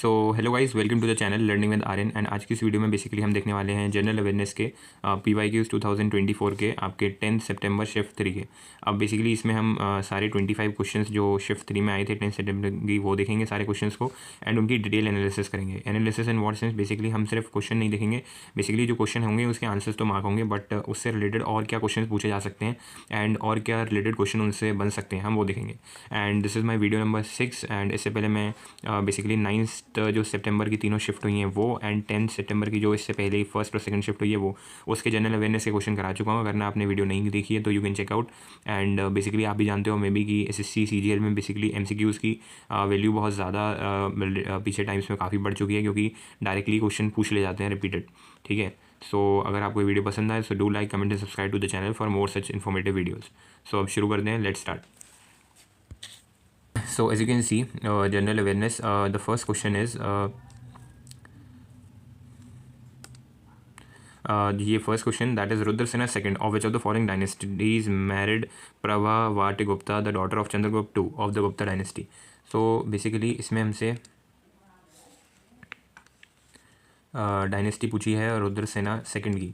So hello guys, welcome to the channel learning with Aryan. And आज की इस video में बेसिकली हम देखने वाले हैं जनरल अवेयरनेस के PYQs 2024 के आपके 10 सितंबर शिफ्ट 3 के। अब बेसिकली इसमें हम सारे 25 क्वेश्चंस जो शिफ्ट 3 में आए थे 10 सितंबर की वो देखेंगे सारे क्वेश्चंस को एंड उनकी डिटेल एनालिसिस करेंगे। Analysis in what sense, basically हम सिर्फ क्वेश्चन नहीं देखेंगे, बेसिकली जो क्वेश्चन होंगे उसके आंसर्स तो मार्क होंगे, बट उससे रिलेटेड और क्या क्वेश्चन पूछे जा सकते हैं एंड और क्या रिलेटेड क्वेश्चन उनसे बन सकते हैं हम वो देखेंगे। And this is my video number 6। And इससे पहले मैं बेसिकली 9 जो सितंबर की तीनों शिफ्ट हुई हैं वो एंड 10 सितंबर की जो इससे पहले ही फर्स्ट और सेकंड शिफ्ट हुई है वो उसके जनरल अवेयरनेस के क्वेश्चन करा चुका हूँ। अगर ना आपने वीडियो नहीं देखी है तो you can check out. And basically आप भी जानते हो मे बी कि SSC CGL में बेसिकली MCQs की वैल्यू बहुत ज़्यादा पीछे टाइम्स में काफ़ी बढ़ चुकी है, क्योंकि डायरेक्टली क्वेश्चन पूछ ले जाते हैं रिपीटेड। ठीक है, सो अगर आपको वीडियो पसंद आए so do like, comment and subscribe to the channel for more such informative videos. So अब शुरू करते हैं, let's start. So as you can see, general awareness, the first question is ये first question that is Rudrasena second of which of the following dynasties married Prabhavati Gupta the daughter of Chandragupta two of the Gupta dynasty. So basically इसमें हमसे dynasty पूछी है Rudrasena second की।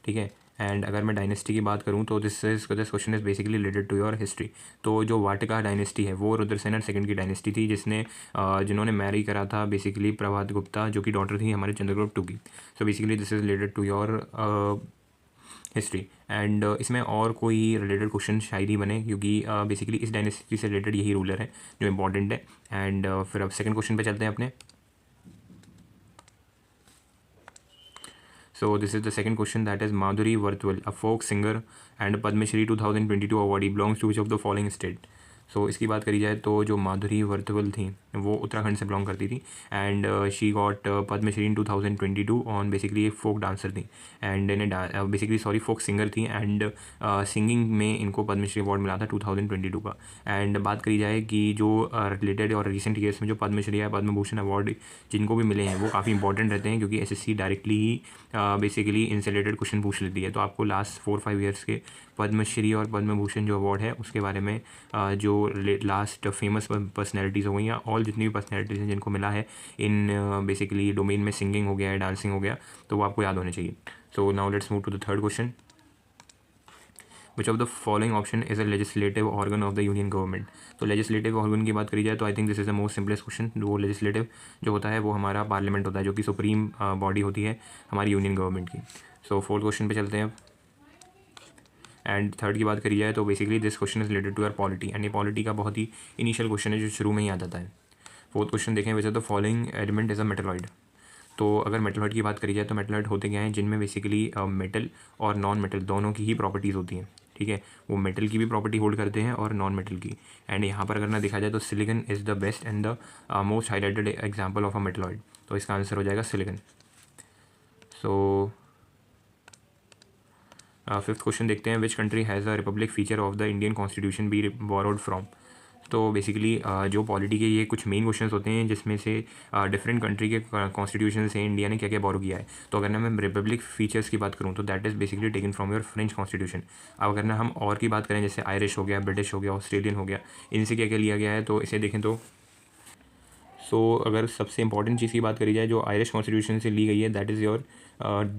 ठीक है, and अगर मैं डायनेस्टी की बात करूं तो this question is basically related to your history. तो जो वाटिका डायनेस्टी है वो रुद्रसेना सेकंड की डायनेस्टी थी, जिन्होंने मैरी करा था बेसिकली प्रभात गुप्ता, जो कि डॉटर थी हमारे चंद्रगुप्त टू की। So basically this is related to your history. And इसमें और कोई रिलेटेड क्वेश्चन शायद ही बने, क्योंकि बेसिकली इस डायनेस्टी से रिलेटेड यही रूलर है जो इंपॉर्टेंट है। एंड फिर अब सेकंड क्वेश्चन पे चलते हैं अपने। So this is the second question, that is Madhuri Vartwal, a folk singer and Padma Shri 2022 awardee, belongs to which of the following state? सो इसकी बात करी जाए तो जो माधुरी वर्तवल थी वो उत्तराखंड से बिलोंग करती थी and she got Padma Shri in 2022 on basically एक फोक डांसर थी एंड इन्हें बेसिकली फोक सिंगर थी एंड सिंगिंग में इनको पद्मश्री अवार्ड मिला था 2022 का। एंड बात करी जाए कि जो रिलेटेड और रिसेंट ईयर्स में जो पद्मश्री या पद्म भूषण अवार्ड जिनको भी मिले हैं वो काफ़ी इंपॉर्टेंट रहते हैं, क्योंकि SSC डायरेक्टली ही बेसिकली इनसे रिलेटेड क्वेश्चन पूछ लेती है। तो आपको लास्ट 4-5 ईयर्स के पद्मश्री और पद्म भूषण जो अवार्ड है उसके बारे में जो लास्ट फेमस पर्सनैलिटीज़ हो गई या ऑल जितनी भी पर्सनैलिटीज़ हैं जिनको मिला है इन बेसिकली डोमेन में, सिंगिंग हो गया है, डांसिंग हो गया, तो वो आपको याद होने चाहिए। So now let's move to the third question. Which of the following option is a legislative organ of the union government. तो लेजिस्लेटिव ऑर्गन की बात करी जाए तो I think this is the most simplest question. वो legislative जो होता है वो हमारा पार्लियामेंट होता है, जो कि सुप्रीम बॉडी होती है हमारी यूनियन गवर्नमेंट की। सो फोर्थ क्वेश्चन पे चलते हैं। एंड थर्ड की बात करी जाए तो basically this question is related to your polity, and ये पॉलिटी का बहुत ही इनिशियल क्वेश्चन है जो शुरू में ही आ जाता है। फोर्थ क्वेश्चन देखें, विच of the following element is a metalloid. तो अगर मेटलॉइड की बात करी जाए तो मेटलॉइड होते क्या हैं, जिनमें बेसिकली मेटल और नॉन मेटल दोनों की ही प्रॉपर्टीज़ होती हैं। ठीक है, वो मेटल की भी प्रॉपर्टी होल्ड करते हैं और नॉन मेटल की। एंड यहाँ पर अगर ना देखा जाए तो silicon is the best and the most highlighted example of a metalloid, तो इसका आंसर हो जाएगा सिलिकन। सो फिफ्थ क्वेश्चन देखते हैं, which country has a republic feature of the Indian constitution be borrowed from. तो बेसिकली जो polity के ये कुछ मेन क्वेश्चंस होते हैं जिसमें से डिफरेंट कंट्री के कॉन्स्टिट्यूशन से इंडिया ने क्या क्या बोरो किया है। तो अगर ना मैं रिपब्लिक फीचर्स की बात करूँ तो that is basically taken from your French constitution. अब अगर ना हम और की बात करें जैसे आयरिश हो गया, ब्रिटिश हो गया, ऑस्ट्रेलियन हो गया, इनसे क्या क्या लिया गया है तो इसे देखें तो अगर सबसे इंपॉर्टेंट चीज़ की बात करी जाए जो आयरिश कॉन्स्टिट्यूशन से ली गई है that is your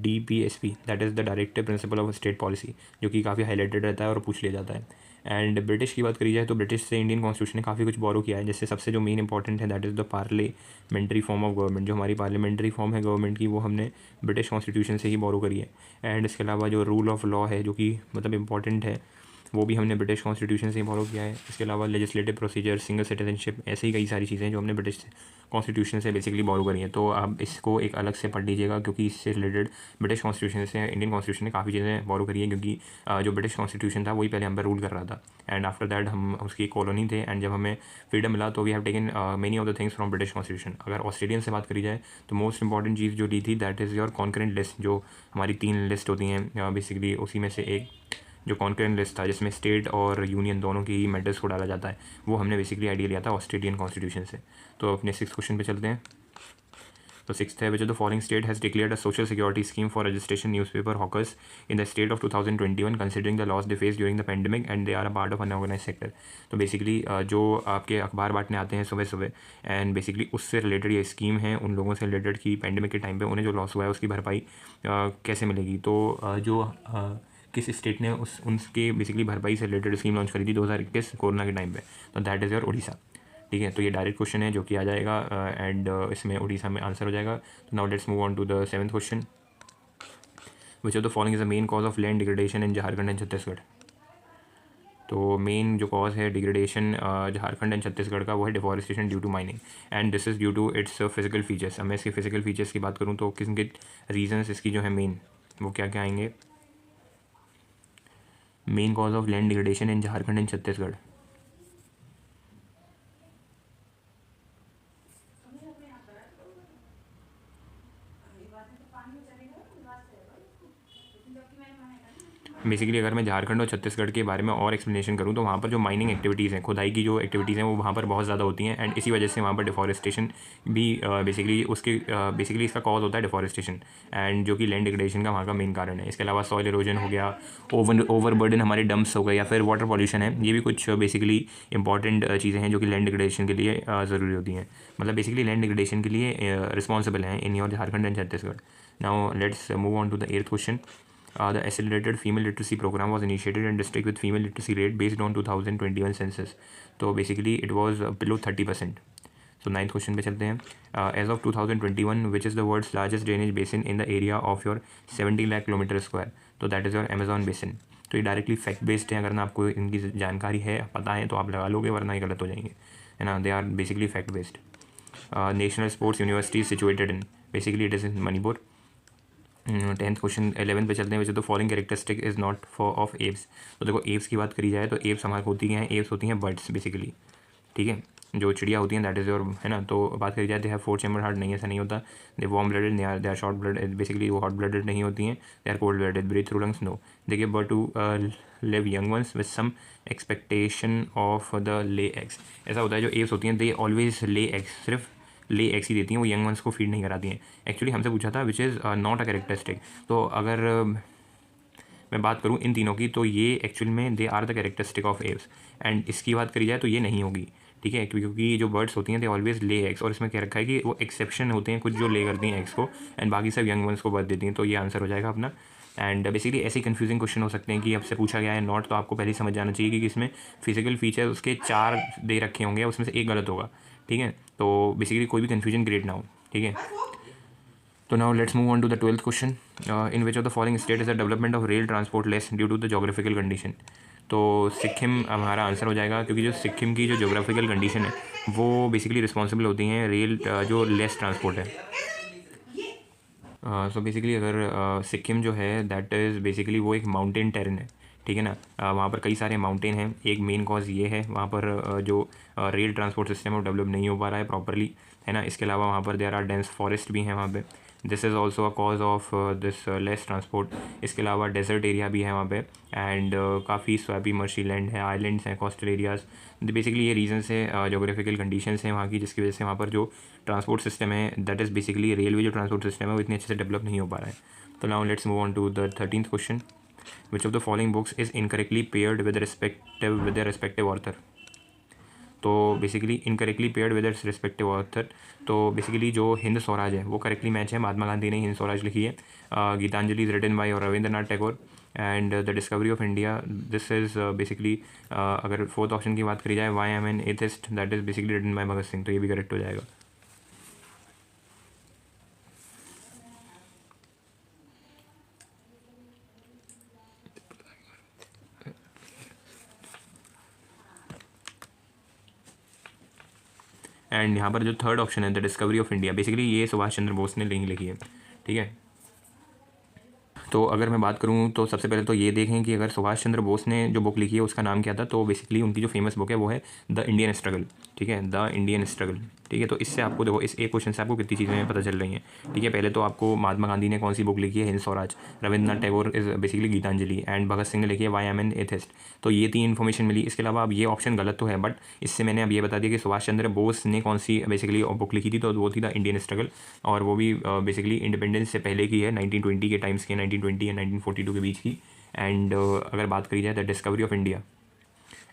DPSP, that is the directive principle of state policy, जो कि काफ़ी हाईलाइटेड रहता है और पूछ लिया जाता है। एंड ब्रिटिश की बात करी जाए तो ब्रिटिश से इंडियन कॉन्स्टिट्यूशन ने काफ़ी कुछ बोरो किया है, जैसे सबसे जो मेन इंपॉर्टेंट है that is the parliamentary form of government. जो हमारी पार्लियामेंट्री फॉर्म है गवर्नमेंट की वो हमने ब्रिटिश कॉन्स्टिट्यूशन से ही बोरो करी है। एंड इसके अलावा जो रूल ऑफ लॉ है जो कि मतलब इंपॉर्टेंट है वो भी हमने ब्रिटिश कॉन्स्टिट्यूशन से ही फॉलो किया है। इसके अलावा लेजिस्लेटिव प्रोसीजर, सिंगल सिटीजनशिप, ऐसी ही कई सारी चीज़ें जो हमने ब्रिटिश कॉन्स्टिट्यूशन से बेसिकली बोरो करी हैं। तो आप इसको एक अलग से पढ़ लीजिएगा, क्योंकि इससे रिलेटेड ब्रिटिश कॉन्स्टिट्यूशन से इंडियन कॉन्स्टिट्यूशन ने काफ़ी चीज़ें बोरो करी है, क्योंकि जो ब्रिटिश कॉन्स्टिट्यूशन था वही पहले हम पर रूल कर रहा था एंड आफ्टर दैट हम उसकी कॉलोनी थे। एंड जब हमें फ्रीडम मिला तो we have taken many of the things from British constitution. अगर ऑस्ट्रेलियन से बात करी जाए तो मोस्ट इंपॉर्टेंट चीज़ जो ली थी that is your concurrent list, जो हमारी 3 लिस्ट होती हैं बेसिकली, उसी में से एक जो कॉन्करेंट लिस्ट था जिसमें स्टेट और यूनियन दोनों की ही मेटल्स को डाला जाता है, वो हमने बेसिकली आइडिया लिया था ऑस्ट्रेलियन कॉन्स्टिट्यूशन से। तो अपने 6th क्वेश्चन पे चलते हैं। तो सिक्स्थ है, which of the following state has declared a social security scheme for registration newspaper hawkers in the state of 2021 considering the loss they face during the pandemic and they are a part of unorganised sector. तो basically जो आपके अखबार बांटने आते हैं सुबह सुबह, and basically उससे रिलेटेड ये स्कीम है उन लोगों से रिलेटेड कि पेंडेमिक के टाइम पे उन्हें जो लॉस हुआ है उसकी भरपाई कैसे मिलेगी। तो जो किस स्टेट ने उनके बेसिकली भरपाई से रिलेटेड स्कीम लॉन्च करी थी 2021 कोरोना के टाइम पे, तो दैट इज़ योर उड़ीसा। ठीक है, तो ये डायरेक्ट क्वेश्चन है जो कि आ जाएगा एंड इसमें उड़ीसा में आंसर हो जाएगा। तो now let's move on to the 7th question, which of the following is the main cause of land degradation in Jharkhand and Chhattisgarh. तो मेन जो कॉज है डिग्रेडेशन झारखंड एंड छत्तीसगढ़ का वो है deforestation due to mining, and this is due to its physical features. अब मैं इसके physical features की बात करूँ तो किन के रीजंस इसकी जो है मेन वो क्या क्या आएंगे। Main cause of land degradation in Jharkhand and Chhattisgarh, basically अगर मैं झारखंड और छत्तीसगढ़ के बारे में और एक्सप्लेनेशन करूँ तो वहाँ पर जो माइनिंग एक्टिविटीज़ हैं, खुदाई की जो एक्टिविटीज़ हैं वो वहाँ पर बहुत ज़्यादा होती हैं, एंड इसी वजह से वहाँ पर डिफॉरेस्टेशन भी बेसिकली इसका कॉज होता है डिफॉरेस्टेशन, एंड जो कि लैंड डिग्रेडेशन का वहाँ का मेन कारण है। इसके अलावा सॉइल इरोजन हो गया, ओवरबर्डन हमारे डंप्स हो गए, या फिर वाटर पॉल्यूशन है, ये भी कुछ बेसिकली इंपॉर्टेंट चीज़ें हैं जो कि लैंड डिग्रेडेशन के लिए ज़रूरी होती हैं, मतलब बेसिकली लैंड डिग्रेडेशन के लिए रिस्पॉन्सिबल हैं in your Jharkhand and Chhattisgarh. Now let's move on to the 8th question. The accelerated female literacy program was initiated in district with female literacy rate based on 2021 census. तो basically it was below 30%. So 9th question पे चलते हैं। As of 2021, which is the world's largest drainage basin in the area of your 70 lakh kilometer square? तो that is your Amazon basin. तो ये directly fact based है, अगर ना आपको इनकी जानकारी है पता है तो आप लगा लोगे, वरना ये गलत हो जाएंगे, है ना। They are basically fact based. National sports university situated in, basically it is in Manipur. 10th question 11 पे चलते हैं, विच तो following characteristic is not for of apes. तो देखो एप्स की बात करी जाए तो एप्स हमारे होती हैं, एप्स होती हैं बर्ड्स बेसिकली, ठीक है, जो चिड़िया होती हैं दैट इज़ योर, है ना। तो बात करी जाए दे हैव 4 चैम्बर हार्ट, नहीं ऐसा नहीं होता। They warm blooded, they are short blooded, basically वो हॉट ब्लडेड नहीं होती हैं। They are cold blooded, breathe through lungs, no. They give birth to live young ones with some expectation of the lay eggs. ऐसा होता है जो apps होती हैं दे ऑलवेज ले एग्स, सिर्फ ले एग्स ही देती हैं, वो यंग वंस को फीड नहीं कराती हैं। एक्चुअली हमसे पूछा था which is not a characteristic, तो अगर मैं बात करूँ इन तीनों की तो ये एक्चुअल में they are the characteristic of aves, and इसकी बात करी जाए तो ये नहीं होगी, ठीक है, क्योंकि जो बर्ड्स होती हैं दे ऑलवेज ले एग्स, और इसमें क्या रखा है कि वो एक्सेप्शन होते हैं कुछ जो ले करती हैं एग्स को, एंड बाकी सब यंग वंस को बर्थ देती हैं। तो ये आंसर हो जाएगा अपना। एंड बेसिकली ऐसे कंफ्यूजिंग क्वेश्चन हो सकते हैं कि आपसे पूछा गया है नॉट, तो आपको पहले समझ जाना चाहिए कि इसमें फिजिकल फीचर उसके 4 दे रखे होंगे, उसमें से एक गलत होगा, ठीक है। तो बेसिकली कोई भी कन्फ्यूजन क्रिएट ना हो, ठीक है। तो now let's move on to the 12th question, in which of the following state is the development of rail transport less due to the geographical condition. तो सिक्किम हमारा आंसर हो जाएगा, क्योंकि जो सिक्किम की जो जोग्राफिकल कंडीशन है वो बेसिकली रिस्पॉन्सिबल होती हैं रेल जो लेस ट्रांसपोर्ट है। सो बेसिकली अगर सिक्किम जो है दैट इज़ बेसिकली वो एक माउंटेन टेरेन है, ठीक है ना। वहाँ पर कई सारे माउंटेन हैं, एक मेन कॉज ये है वहाँ पर जो रेल ट्रांसपोर्ट सिस्टम है वो डेवलप नहीं हो पा रहा है प्रॉपरली, है ना। इसके अलावा वहाँ पर देयर आर डेंस फॉरेस्ट भी हैं वहाँ पे, this is also a cause of this less transport. इसके अलावा डेजर्ट एरिया भी है वहाँ पे, एंड काफ़ी स्वैपी मर्शी लैंड है, आइलैंड्स हैं, कोस्टल एरियाज़। बेसिकली ये रीजंस है, जोग्राफिकल कंडीशंस हैं वहाँ की, जिसकी वजह से वहाँ पर जो ट्रांसपोर्ट सिस्टम है दैट इज़ बेसिकली रेलवे जो ट्रांसपोर्ट सिस्टम है वो इतने अच्छे से डेवलप नहीं हो पा रहा है। तो now let's move on to the 13th question, which of the following books is incorrectly paired with the respective author. तो basically incorrectly paired with its respective author, तो बेसिकली जो हिंद स्वराज है वो करेक्टली मैच है, महात्मा गांधी ने हिंद स्वराज लिखी है। Gitanjali is written by Rabindranath Tagore, and the discovery of India this is basically, अगर 4th ऑप्शन की बात करी जाए why am an atheist, that is basically written by Bhagat Singh, तो ये भी करेक्ट हो जाएगा। एंड यहाँ पर जो 3rd ऑप्शन है the discovery of India, basically ये सुभाष चंद्र बोस ने लिखी है, ठीक है। तो अगर मैं बात करूँ तो सबसे पहले तो ये देखें कि अगर सुभाष चंद्र बोस ने जो बुक लिखी है उसका नाम क्या था, तो बेसिकली उनकी जो फेमस बुक है वो है द इंडियन स्ट्रगल, ठीक है, द इंडियन स्ट्रगल। ठीक है। तो इससे आपको देखो इस एक क्वेश्चन से आपको कितनी चीज़ें पता चल रही हैं। ठीक है, पहले तो आपको महात्मा गांधी ने कौन सी बुक लिखी है, Hind Swaraj, Rabindranath Tagore is basically Gitanjali, and Bhagat Singh ने लिखी है वाई एम एन एथिस्ट। तो ये 3 इन्फॉर्मेशन मिली। इसके अलावा अब ये ऑप्शन गलत तो है, बट इससे मैंने अब ये बता दिया कि सुभाष चंद्र बोस ने कौन सी बेसिकली बुक लिखी थी, तो वो थी द इंडियन स्ट्रगल, और वो भी बेसिकली इंडिपेंडेंस से पहले की है, 1920 के टाइम्स की, 1920 या 1942 के बीच की। एंड अगर बात करी जाए the discovery of India,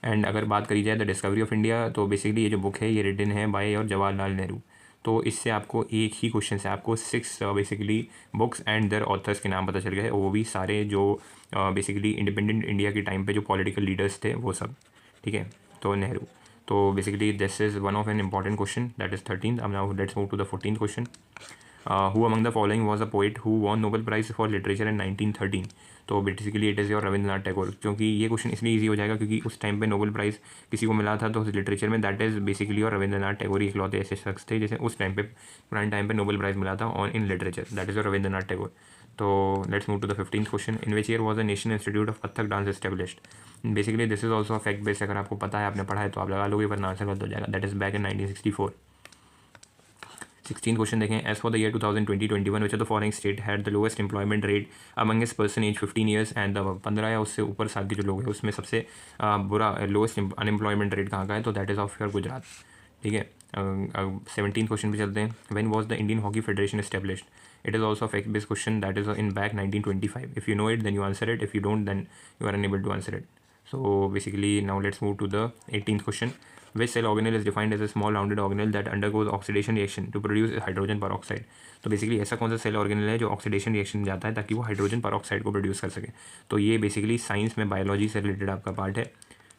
the discovery of India, तो बेसिकली ये जो बुक है ये रिटन है बाय और जवाहरलाल नेहरू। तो इससे आपको एक ही क्वेश्चन से आपको 6 basically books and their authors के नाम पता चल गए, वो भी सारे जो बेसिकली इंडिपेंडेंट इंडिया के टाइम पे जो पॉलिटिकल लीडर्स थे वो सब। ठीक है, तो नेहरू। तो basically this is one of an important question, that is 13th। अब now let's move to the 14th question. Who among the following was a poet who won Nobel prize for literature in 1913। तो basically it is your Rabindranath Tagore, क्योंकि ये question इसलिए easy हो जाएगा क्योंकि उस time पे नोबेल प्राइज़ किसी को मिला था तो लिटरेचर में, दैट इज़ बेसिकली और रविंद्रनाथ टैगोर ही इकलौते ऐसे शख्स थे जैसे उस टाइम पे पुराने टाइम पे नोबेल प्राइज़ मिला था on in literature, that is your Rabindranath Tagore. तो let's move to the 15th question. In which year was the national institute of Kathak dance established. Basically this is also fact based, अगर आपको पता है, आपने पढ़ा है तो आप लगा लोगे, वरना आंसर गलत हो जाएगा। That is back in 1964। 16 question देखें। As for the year 2020-21 which of the following state had the lowest employment rate among as person age 15 years and 15 या उससे ऊपर साल के जो लोग हैं उसमें सबसे बुरा लोएस्ट अनएम्प्लॉयमेंट रेट कहाँ का है, तो that is of your Gujarat. ठीक है, 17 क्वेश्चन पे चलते हैं। When was the Indian hockey federation established. It is also fact based question, that is in back 1925। If you know it then you answer it, if you don't then you are unable to answer it. So basically now let's move to the 18th question. Which cell organelle is defined as a small rounded organelle that undergoes oxidation reaction to produce hydrogen peroxide? तो basically ऐसा कौन सा cell organelle है जो oxidation reaction जाता है ताकि वो हाइड्रोजन पेरोक्साइड को प्रोड्यूस कर सके। तो ये बेसिकली साइंस में बायोलॉजी से रिलेटेड आपका पार्ट है।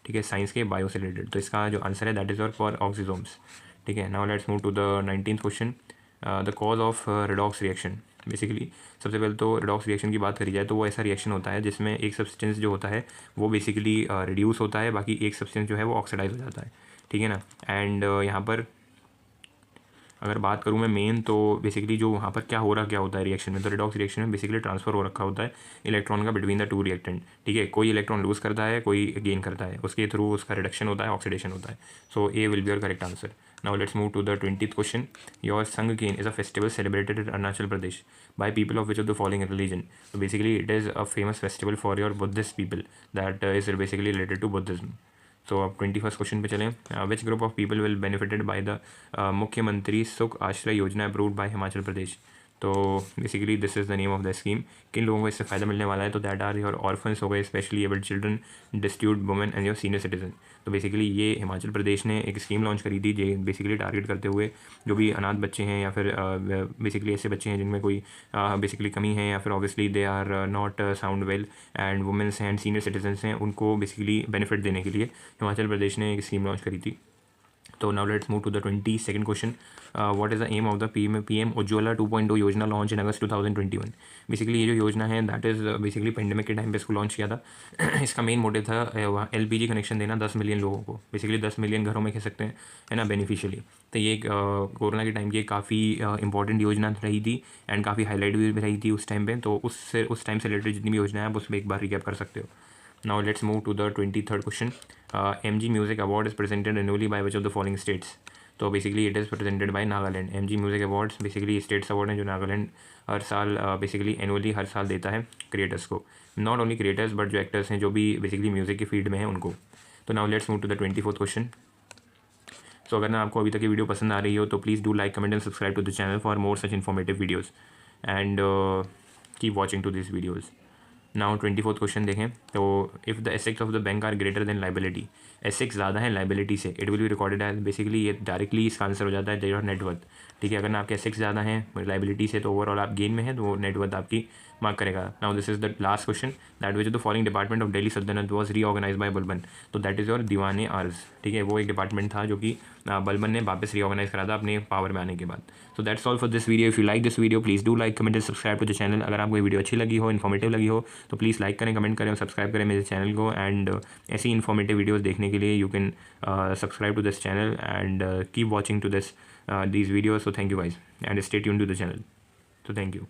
ठीक है, साइंस के बायो से रिलेटेड। तो इसका जो आंसर है दैट इज और ऑक्सीजोम्स। ठीक है, now let's move to the 19th question. The cause of redox reaction. Basically सबसे पहले तो रिडॉक्स रिएक्शन की बात करी जाए तो वो ऐसा रिएक्शन होता है जिसमें एक सब्सटेंस जो होता है वो बेसिकली रिड्यूस होता है, बाकी एक सब्सटेंस जो है वो ऑक्सीडाइज हो जाता है। ठीक है ना। एंड यहाँ पर अगर बात करूँ मैं मेन, तो बेसिकली जो वहाँ पर क्या होता है रिएक्शन में, तो रिडॉक्स रिएक्शन में बेसिकली ट्रांसफर हो रखा होता है इलेक्ट्रॉन का बिटवीन द टू रिएक्टेंट। ठीक है, कोई इलेक्ट्रॉन लूज करता है, कोई गेन करता है, उसके थ्रू उसका रिडक्शन होता है, ऑक्सीडेशन होता है। So A will be your correct answer. Now let's move to the 20th question. Your Sangken is a festival celebrated in Arunachal Pradesh by people of which of the following religion? So basically it is a famous festival for your Buddhist people that is basically related to Buddhism. So अब 21st question पे चलें। Which group of people will benefited by the मुख्यमंत्री सुख आश्रय योजना approved by Himachal Pradesh. तो basically this is the name of the scheme. किन लोगों को इससे फ़ायदा मिलने वाला है, तो दैट आर योर ऑर्फन्स हो गए, specially abled children, destitute women and your senior citizen. तो बेसिकली ये हिमाचल प्रदेश ने एक स्कीम लॉन्च करी थी जो बेसिकली टारगेट करते हुए जो भी अनाथ बच्चे हैं या फिर बेसिकली ऐसे बच्चे हैं जिनमें कोई बेसिकली कमी है या फिर obviously they are not sound well and womens and senior citizens हैं, उनको बेसिकली बेनिफिट देने के लिए हिमाचल प्रदेश ने एक स्कीम लॉन्च करी थी। तो now let's move to the 22nd question. What is the aim of the PM Ujjwala 2.0 Yojana launch in August 2021। Basically ये जो योजना है दैट इज़ बेसिकली पेंडेमिक के टाइम पे इसको लॉन्च किया था। इसका मेन मोटिव था एलपीजी कनेक्शन देना 10 मिलियन लोगों को, बेसिकली 10 मिलियन घरों में कह सकते हैं, है ना, बेनिफिशियली। तो ये कोरोना के टाइम की काफ़ी इंपॉर्टेंट योजना रही थी एंड काफ़ी हाईलाइट भी रही थी उस टाइम पे। तो उस टाइम से रिलेटेड जितनी भी योजना है आप उस पर एक बार रिकैप कर सकते हो। Now let's move to the 23rd question. MG Music Award is presented annually by which of the following states? तो basically it is presented by Nagaland. MG music awards basically states award हैं जो नागालैंड हर साल basically annually हर साल देता है creators को, not only creators but जो actors हैं जो भी बेसिकली म्यूज़िक के फील्ड में हैं उनको। तो now let's move to the 24th question. So अगर ना आपको अभी तक की वीडियो पसंद आ रही हो तो please do like comment and subscribe to the channel for more such informative videos and keep watching to this videos. Now 24th question देखें। तो if the assets of the bank are greater than liability, assets ज़्यादा है liability से, it will be recorded as, basically ये directly इसका answer हो जाता है योर नेटवर्थ। ठीक है, अगर ना आपके एसेट्स ज़्यादा हैं लाइबिलिटी से तो ओवरऑल आप गेन में हैं, तो वो नेटवर्थ आपकी मार्क करेगा। Now this is the last question. That which the following department of Delhi सल्तनत वाज रीऑर्गेनाइज बाय बलबन। तो दैट इज़ योर दीवाने आर्ज। ठीक है, वो एक डिपार्टमेंट था जो कि बलबन ने वापस रीऑर्गेनाइज करा था अपने पावर में आने के बाद। So that's all for this video. If you like this video please do like comment and subscribe to the channel. अगर आपको ये वीडियो अच्छी लगी हो, इन्फॉर्मेटिव लगी हो तो प्लीज़ लाइक करें, कमेंट करें और सब्सक्राइब करें मेरे चैनल को। एंड ऐसी इन्फॉर्मेटिव वीडियोज़ देखने के लिए you can subscribe to this channel and keep watching to these videos. So thank you guys and stay tuned to the channel. So thank you.